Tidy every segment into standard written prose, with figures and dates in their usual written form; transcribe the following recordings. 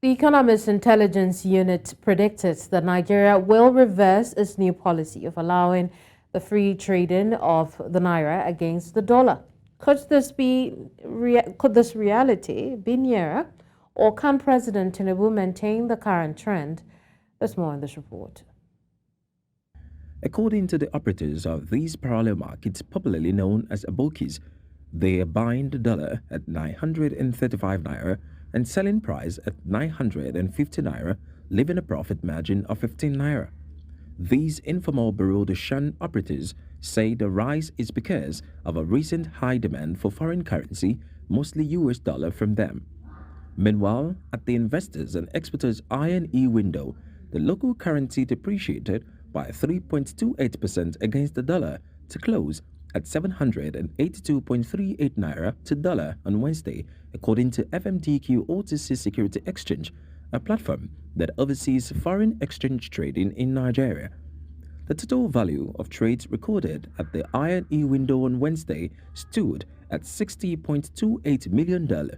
The Economist Intelligence Unit predicted that Nigeria will reverse its new policy of allowing the free trading of the Naira against the dollar. Could this reality be nearer, or can President Tinubu maintain the current trend? There's more in this report. According to the operators of these parallel markets, popularly known as abokis, they are buying the dollar at 935 naira and selling price at 950 naira, leaving a profit margin of 15 naira. These informal Bureau de Change operators say the rise is because of a recent high demand for foreign currency, mostly US dollar, from them. Meanwhile, at the investors and exporters I&E window, the local currency depreciated by 3.28% against the dollar to close at 782.38 naira to dollar on Wednesday, according to FMDQ OTC Security Exchange, a platform that oversees foreign exchange trading in Nigeria. The total value of trades recorded at the I&E window on Wednesday stood at $60.28 million.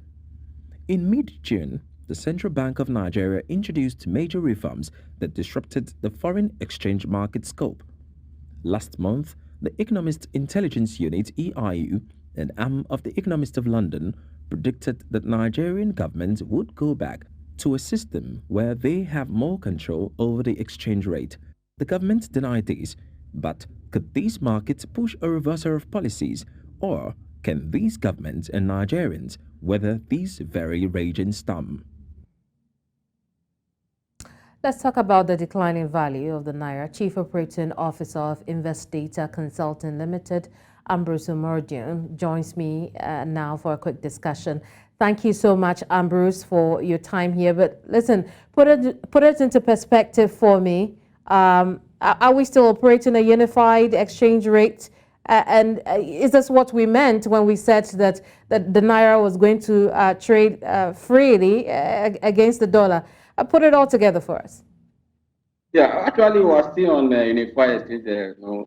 In mid-June, the Central Bank of Nigeria introduced major reforms that disrupted the foreign exchange market scope. Last month, the Economist Intelligence Unit (EIU), an arm of the Economist of London, predicted that Nigerian government would go back to a system where they have more control over the exchange rate. The government denied this, but could these markets push a reversal of policies, or can these governments and Nigerians weather this very raging storm? Let's talk about the declining value of the Naira. Chief Operating Officer of InvestData Consulting Limited, Ambrose Omorodion, joins me now for a quick discussion. Thank you so much, Ambrose, for your time here. But listen, put it into perspective for me. Are we still operating a unified exchange rate? And is this what we meant when we said that the Naira was going to trade freely against the dollar? Put it all together for us. Yeah, actually, we are still on the unified exchange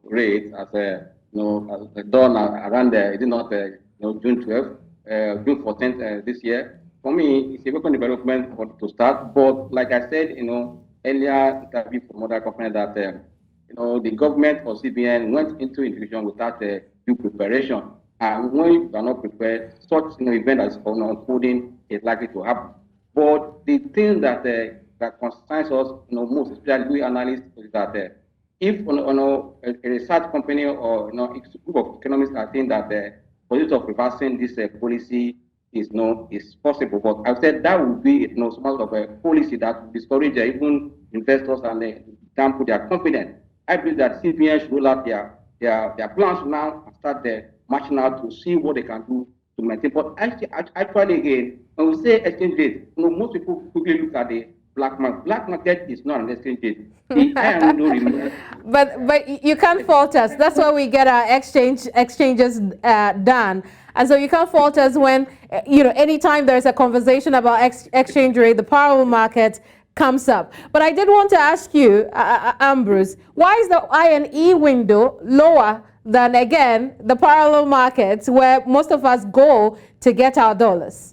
rate as done around is it not June 12th, June 14th this year. For me, it's a welcome development to start. But like I said, earlier interview from other companies that the government or CBN went into infusion without due preparation. And when you are not prepared, such event as unfolding is likely to happen. But the thing that that concerns us, most especially we analysts, is that if a research company or a group of economists are saying that the policy of reversing this policy is possible, but I said that would be somewhat of a policy that would discourage even investors and dampen their confidence. I believe that CBN should roll out their plans now and start marching out to see what they can do to maintain. But actually again, when we say exchange rate, most people quickly look at the black market. Black market is not an exchange rate. But you can't fault us. That's why we get our exchanges done. And so you can't fault us when anytime there's a conversation about exchange rate, the parallel market comes up. But I did want to ask you, Ambrose, why is the I&E window lower than, again, the parallel markets where most of us go to get our dollars?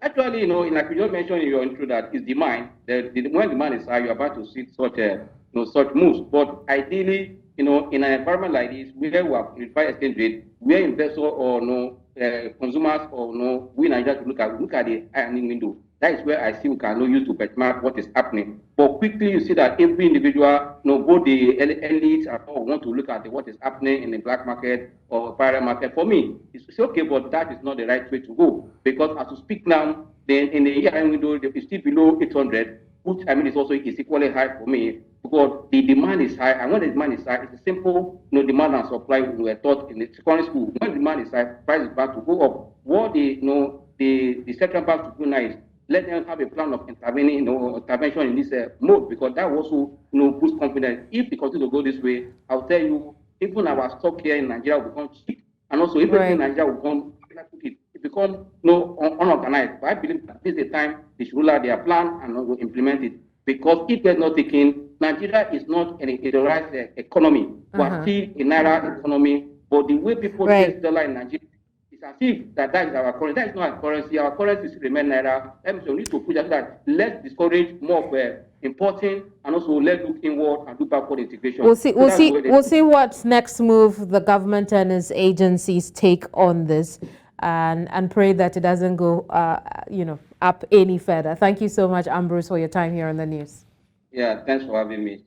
Actually, like you just mentioned in your intro, that is demand. When demand is high, you're about to see such moves. But ideally, in an environment like this, where we have unified exchange rate, where investors or consumers or we Nigerians look at the I&E window. That is where I see we can use to benchmark what is happening. But quickly you see that every individual, both the elites and all want to look at what is happening in the black market or parallel market. For me, it's okay, but that is not the right way to go. Because as we speak now, in the year window, it's still below 800, which is also is equally high for me, because the demand is high. And when the demand is high, it's a simple demand and supply we were taught in the secondary school. When demand is high, price is about to go up. What the central bank to do now is let them have a plan of intervention in this mode, because that also boosts confidence. If we continue to go this way, I'll tell you, even our stock here in Nigeria will become cheap, and also everything in Nigeria will become unorganized. But I believe that this is the time they should roll out their plan and will implement it. Because if they're not taken, Nigeria is not an federalized economy. We are still a Naira economy, but the way people use dollar in Nigeria is as if that is our currency. That is not our currency. Our currency is remain Naira. We need to push that. Let's discourage more of importing, and also let's look inward and do backward integration. We'll see what next move the government and its agencies take on this, and pray that it doesn't go up any further. Thank you so much, Ambrose, for your time here on the news. Yeah, thanks for having me.